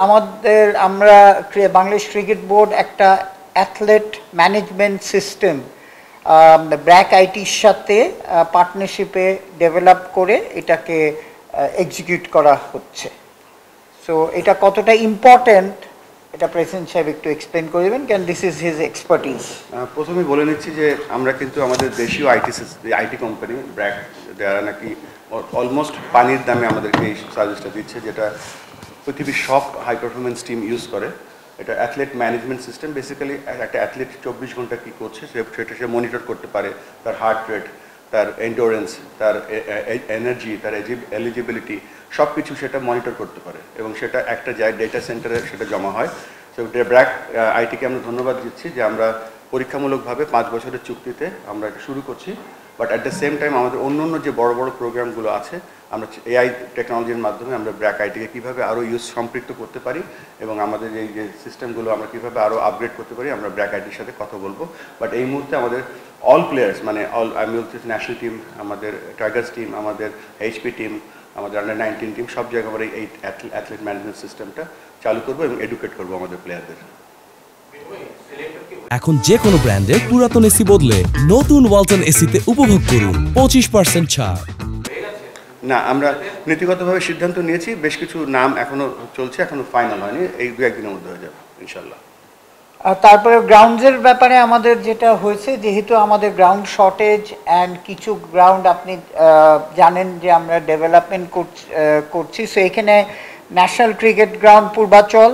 আমরা Bangladesh cricket board একটা athlete management system BRAC আইটির সাথে পার্টনারশিপে ডেভেলপ করে এটাকে এক্সিকিউট করা হচ্ছে। সো এটা কতটা ইম্পর্ট্যান্ট এটা প্রেসিডেন্ট সাহেব একটু এক্সপ্লেন করে দেবেন, কেন দিস ইজ হিজ এক্সপার্টিজ। প্রথমে বলে নিচ্ছি যে আমরা কিন্তু আমাদের দেশীয় আইটি কোম্পানি ব্র্যাক, যারা নাকি অলমোস্ট পানির দামে আমাদেরকে এই সার্ভিসটা দিচ্ছে, যেটা পৃথিবীর সব হাই পারফরমেন্স টিম ইউজ করে। এটা অ্যাথলেট ম্যানেজমেন্ট সিস্টেম। বেসিক্যালি একটা অ্যাথলেট 24 ঘন্টা কী করছে সেটা সে মনিটর করতে পারে, তার হার্ট রেট, তার এন্ডোরেন্স, তার এনার্জি, তার এলিজিবিলিটি, সব কিছু সেটা মনিটর করতে পারে এবং সেটা একটা যায় ডেটা সেন্টারে সেটা জমা হয়। তো ব্র্যাক আইটিকে আমরা ধন্যবাদ দিচ্ছি যে আমরা পরীক্ষামূলকভাবে 5 বছরের চুক্তিতে আমরা এটা শুরু করছি। But at the same time আমাদের অন্য যে বড় বড় প্রোগ্রামগুলো আছে, আমরা এআই টেকনোলজির মাধ্যমে আমরা ব্র্যাক আইটিকে কীভাবে আরও সম্পৃক্ত করতে পারি এবং আমাদের এই যে সিস্টেমগুলো আমরা কীভাবে আরও আপগ্রেড করতে পারি, আমরা ব্র্যাক আইটির সাথে কথা বলবো। বাট এই মুহূর্তে আমাদের অল প্লেয়ার্স, মানে আমি বলছি ন্যাশনাল টিম, আমাদের টাইগার্স টিম, আমাদের এইচপি টিম, আমাদের আন্ডার-19 টিম, সব জায়গায় আমরা এই অ্যাথলেট ম্যানেজমেন্ট সিস্টেমটা চালু করবো এবং এডুকেট করবো আমাদের প্লেয়ারদের। এখন যে কোনো ব্র্যান্ডের পুরাতন এসি বদলে নতুন ওয়ালটন এসিতে উপভোগ করুন 25% ছাড়। না, আমরা নীতিগতভাবে সিদ্ধান্ত নিয়েছি, বেশ কিছু নাম এখনো চলছে, এখনো ফাইনাল হয়নি, এই 2-1 দিনের মধ্যে হয়ে যাবে ইনশাল্লাহ। তারপরে গ্রাউন্ডসের ব্যাপারে আমাদের যেটা হয়েছে, যেহেতু আমাদের গ্রাউন্ড শর্টেজ অ্যান্ড কিছু গ্রাউন্ড আপনি জানেন যে আমরা ডেভেলপমেন্ট করছি। সো এখানে national cricket ground Purbachal,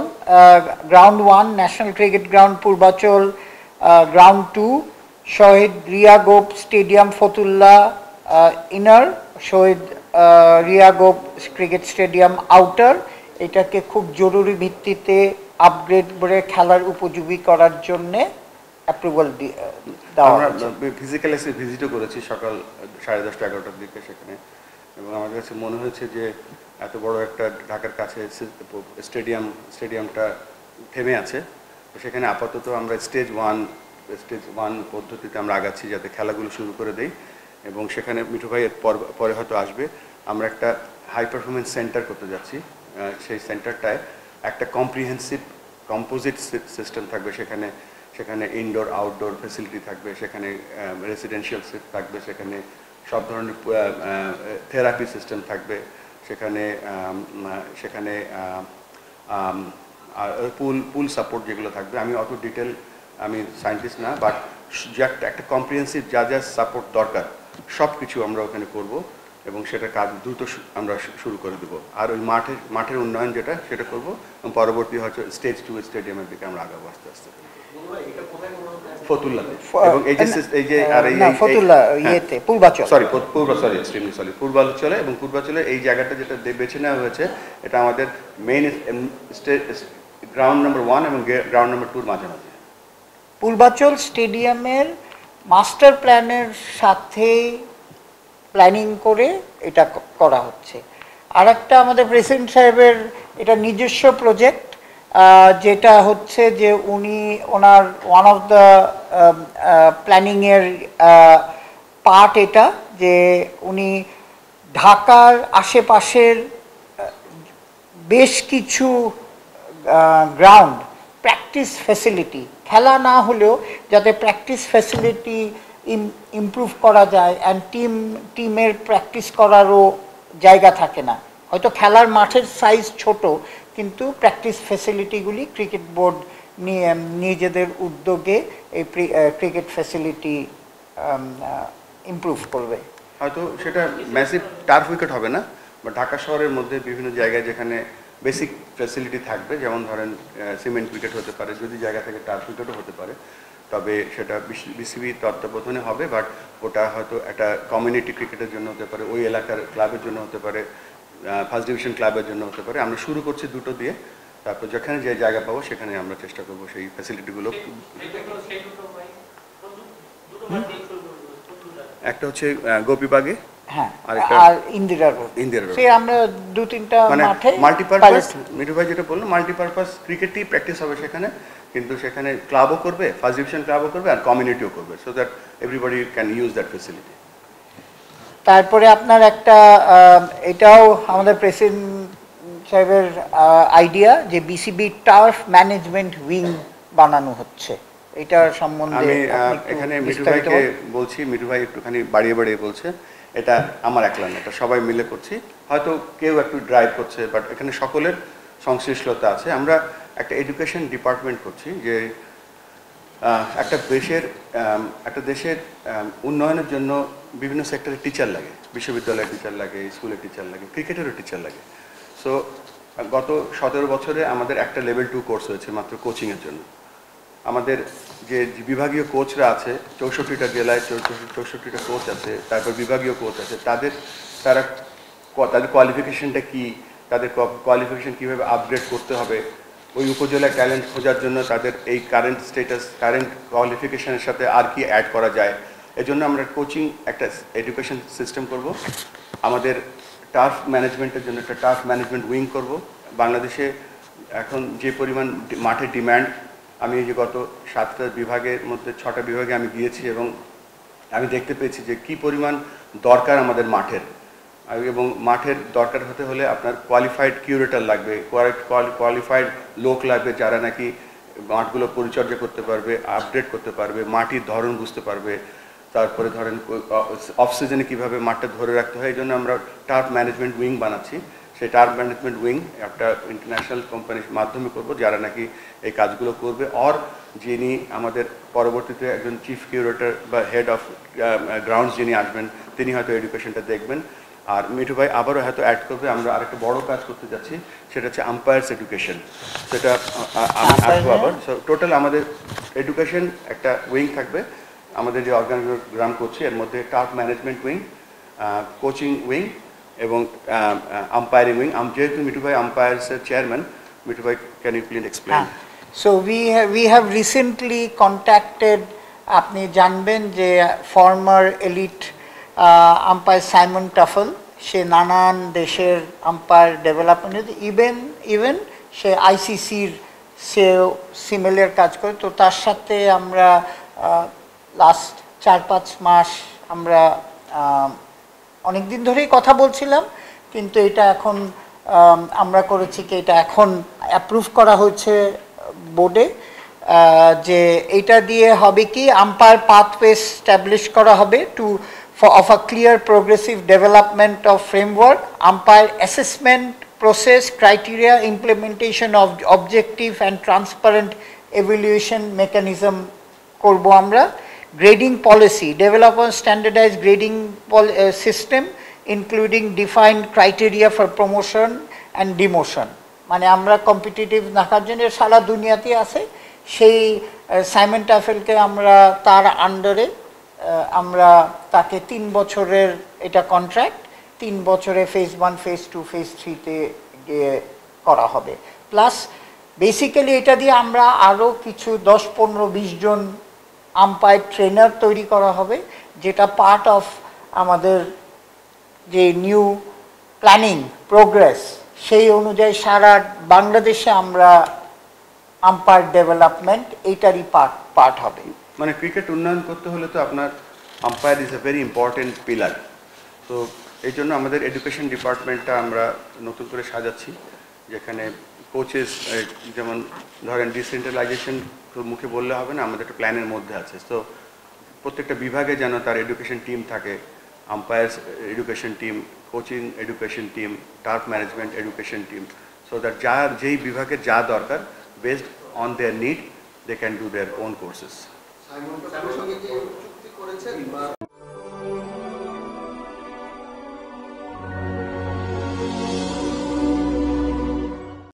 ground 1 national cricket ground Purbachal, ground 2 শহীদ রিয়া গোপ স্টেডিয়াম ফতুল্লা ইনার, শহীদ রিয়া গোপ ক্রিকেট স্টেডিয়াম আউটার, এটাকে খুব জরুরি ভিত্তিতে আপগ্রেড করে খেলার উপযোগী করার জন্যে অ্যাপ্রুভাল দেওয়া। আমরা ফিজিক্যাল এসে ভিজিটও করেছি সকাল 10:30-11টার দিকে সেখানে, এবং আমার কাছে মনে হয়েছে যে এত বড় একটা ঢাকার কাছে স্টেডিয়ামটা থেমে আছে। সেখানে আপাতত আমরা স্টেজ ওয়ান পদ্ধতিতে আমরা আগাচ্ছি যাতে খেলাগুলো শুরু করে দেই, এবং সেখানে মিঠু ভাইয়ের পরে হয়তো আসবে। আমরা একটা হাই পারফরমেন্স সেন্টার করতে যাচ্ছি। সেই সেন্টারটায় একটা কম্প্রিহেন্সিভ কম্পোজিট সিস্টেম থাকবে, সেখানে ইনডোর আউটডোর ফেসিলিটি থাকবে, সেখানে রেসিডেন্সিয়াল থাকবে, সেখানে সব ধরনের থেরাপি সিস্টেম থাকবে, সেখানে পুল সাপোর্ট যেগুলো থাকবে। আমি অত ডিটেল, আমি সায়েন্টিস্ট না, বাট একটা কম্প্রিহেন্সিভ যা যা সাপোর্ট দরকার সব কিছু আমরা ওখানে করব এবং সেটা কাজ দ্রুত আমরা শুরু করে দেবো। আর ওই মাঠের উন্নয়ন সেটা করব এবং পরবর্তী হয়তো স্টেজ 2 স্টেডিয়ামের দিকে আমরা আগাবো আস্তে আস্তে। ফতুল্লাতে, এবং পূর্বাচলে, এবং পূর্বাচলে এই জায়গাটা যেটা বেছে নেওয়া হয়েছে, এটা আমাদের মেইন গ্রাউন্ড নাম্বার 1 এবং গ্রাউন্ড নাম্বার 2 মাঝামাঝি। পূর্বাচল স্টেডিয়ামের মাস্টার প্ল্যানের সাথে প্ল্যানিং করে এটা করা হচ্ছে। আর একটা আমাদের প্রেসিডেন্ট সাহেবের এটা নিজস্ব প্রজেক্ট, যেটা হচ্ছে যে ওনার ওয়ান অফ দ্য প্ল্যানিংয়ের পার্ট এটা, যে উনি ঢাকার আশেপাশের বেশ কিছু গ্রাউন্ড প্র্যাকটিস ফ্যাসিলিটি, খেলা না হলেও যাতে প্র্যাকটিস ফ্যাসিলিটি ইমপ্রুভ করা যায়, অ্যান্ড টিমের প্র্যাকটিস করারও জায়গা থাকে না। হয়তো খেলার মাঠের সাইজ ছোট, কিন্তু প্র্যাকটিস ফ্যাসিলিটিগুলি ক্রিকেট বোর্ড নিজেদের উদ্যোগে এই ক্রিকেট ফ্যাসিলিটি ইমপ্রুভ করবে। হয়তো সেটা ম্যাসিভ টার্ফ উইকেট হবে না, বা ঢাকা শহরের মধ্যে বিভিন্ন জায়গায় যেখানে বেসিক ফ্যাসিলিটি থাকবে, যেমন ধরেন সিমেন্ট উইকেট হতে পারে, যদি জায়গা থেকে টার্ফ উইকেটও হতে পারে, তবে সেটা বিসিবি তত্ত্বাবধানে হবে। বাট ওটা হয়তো একটা কমিউনিটি ক্রিকেটের জন্য হতে পারে, ওই এলাকার ক্লাবের জন্য হতে পারে, ফার্স্ট ডিভিশন ক্লাবের জন্য হতে পারে। আমরা শুরু করছি দুটো দিয়ে, তারপর যেখানে যে জায়গা পাবো সেখানে আমরা চেষ্টা করবো সেই ফ্যাসিলিটিগুলো। একটা হচ্ছে গোপীবাগে, আর ইন্দিরা রোড, আমরা 2-3টা মাঠে মাল্টিপারপাস, মিঠু ভাই যেটা বললো মাল্টিপারপাস ক্রিকেটই প্র্যাকটিস হবে সেখানে, কিন্তু সেখানে ক্লাবও করবে, ফার্স্ট ডিভিশন ক্লাবও করবে আর কমিউনিটিও করবে, so that everybody can use that facility. তারপরে আপনার একটা এটাও আমাদের প্রেসিডেন্ট সাহেবের আইডিয়া যে বিসিবি টার্ফ ম্যানেজমেন্ট উইং বানানো হচ্ছে, এটার সম্বন্ধে আমি এখানে মিঠু ভাইকে বলছি, মিঠু ভাই একটুখানি বাড়িয়ে বাড়িয়ে বলছে, এটা আমার একলা না, এটা সবাই মিলে করছি, হয়তো কেউ একটু ড্রাইভ করছে, বাট এখানে সকলের সংশ্লিষ্টতা আছে। আমরা একটা এডুকেশন ডিপার্টমেন্ট করছি, যে একটা দেশের উন্নয়নের জন্য বিভিন্ন সেক্টরে টিচার লাগে, বিশ্ববিদ্যালয়ের টিচার লাগে, স্কুলের টিচার লাগে, ক্রিকেটেরও টিচার লাগে। সো গত 17 বছরে আমাদের একটা লেভেল 2 কোর্স হয়েছে মাত্র কোচিংয়ের জন্য। আমাদের যে বিভাগীয় কোচরা আছে, 64টা জেলায় 64টা কোচ আছে, তারপর বিভাগীয় কোচ আছে, তাদের কোয়ালিফিকেশনটা কি, তাদের কোয়ালিফিকেশন কীভাবে আপগ্রেড করতে হবে, ওই উপজেলায় ট্যালেন্ট খোঁজার জন্য তাদের এই কারেন্ট স্টেটাস, কারেন্ট কোয়ালিফিকেশনের সাথে আর কি অ্যাড করা যায়, এজন্য আমরা কোচিং একটা এডুকেশন সিস্টেম করব। আমাদের টার্ফ ম্যানেজমেন্টের জন্য একটা টার্ফ ম্যানেজমেন্ট উইং করব। বাংলাদেশে এখন যে পরিমাণ মাঠের ডিম্যান্ড, আমি এই যে গত 7টা বিভাগের মধ্যে 6টা বিভাগে আমি গিয়েছি এবং আমি দেখতে পেয়েছি যে কি পরিমাণ দরকার আমাদের মাঠের, এবং মাঠের দরকার হতে হলে আপনার কোয়ালিফাইড কিউরেটর লাগবে, কোয়ালিফাইড লোক লাগবে যারা নাকি মাঠগুলো পরিচর্যা করতে পারবে, আপডেট করতে পারবে, মাটির ধরন বুঝতে পারবে, তারপরে ধরেন অফ সিজনে কীভাবে মাঠটা ধরে রাখতে হয়। এই জন্য আমরা টার্ফ ম্যানেজমেন্ট উইং বানাচ্ছি। সেই টার্ফ ম্যানেজমেন্ট উইং একটা ইন্টারন্যাশনাল কোম্পানির মাধ্যমে করব, যারা নাকি এই কাজগুলো করবে। আর যিনি আমাদের পরবর্তীতে একজন চিফ কিউরেটর বা হেড অফ গ্রাউন্ডস যিনি আসবেন, তিনি হয়তো এডুকেশনটা দেখবেন। আর মিঠু ভাই আবারও হয়তো অ্যাড করবে, আমরা আরেকটা বড় কাজ করতে যাচ্ছি, সেটা হচ্ছে আম্পায়ার্স এডুকেশন। সেটা আমি আসবো আবার। সো টোটাল আমাদের এডুকেশন একটা উইং থাকবে। আমাদের যে অর্গানোগ্রাম করছি এর মধ্যে turf management wing, coaching wing এবং আম্পায়ারিং উইং। যেহেতু মিঠু ভাই আম্পায়ার্সের চেয়ারম্যান, মিঠু ভাই can you please explain? So we have recently contacted, আপনি জানবেন যে former elite umpire Simon Taufel, সে নানান দেশের আম্পায়ার ডেভেলপমেন্ট, ইভেন সে আইসিসির সেও সিমিলার কাজ করে। তো তার সাথে আমরা লাস্ট 4-5 মাস আমরা অনেক দিন ধরেই কথা বলছিলাম, কিন্তু এটা এখন আমরা করেছি কি, এটা এখন অ্যাপ্রুভ করা হয়েছে বোর্ডে, যে এটা দিয়ে হবে কি আম্পায়ার পাথওয়ে স্ট্যাবলিশ করা হবে of a clear progressive development of framework, umpire assessment process, criteria, implementation of objective and transparent evaluation mechanism korbo amra, grading policy, develop a standardized grading system including defined criteria for promotion and demotion. মানে আমরা competitive রাখার জন্য সারা দুনিয়াতে আছে, সেই Simon টাফেলকে আমরা তার আন্ডারে আমরা তাকে 3 বছরের এটা কন্ট্রাক্ট, 3 বছরে ফেজ 1, ফেজ 2, ফেজ 3-তে গিয়ে করা হবে। প্লাস বেসিক্যালি এটা দিয়ে আমরা আরও কিছু 10-15-20 জন আম্পায়ার ট্রেনার তৈরি করা হবে, যেটা পার্ট অফ আমাদের যে নিউ প্ল্যানিং প্রোগ্রেস, সেই অনুযায়ী সারা বাংলাদেশে আমরা আম্পায়ার ডেভেলপমেন্ট এইটারই পার্ট হবে। মানে ক্রিকেট উন্নয়ন করতে হলে তো আপনার umpire is a very important pillar. তো এই জন্য আমাদের এডুকেশন ডিপার্টমেন্টটা আমরা নতুন করে সাজাচ্ছি, যেখানে কোচেস, যেমন ধরেন ডিসেন্ট্রালাইজেশন তো মুখে বললে হবে না, আমাদের একটা প্ল্যানের মধ্যে আছে। তো প্রত্যেকটা বিভাগে যেন তার এডুকেশন টিম থাকে, umpires education team, coaching education team, turf management education team, so that যেই বিভাগের যা দরকার, based on their need, they can do their own courses.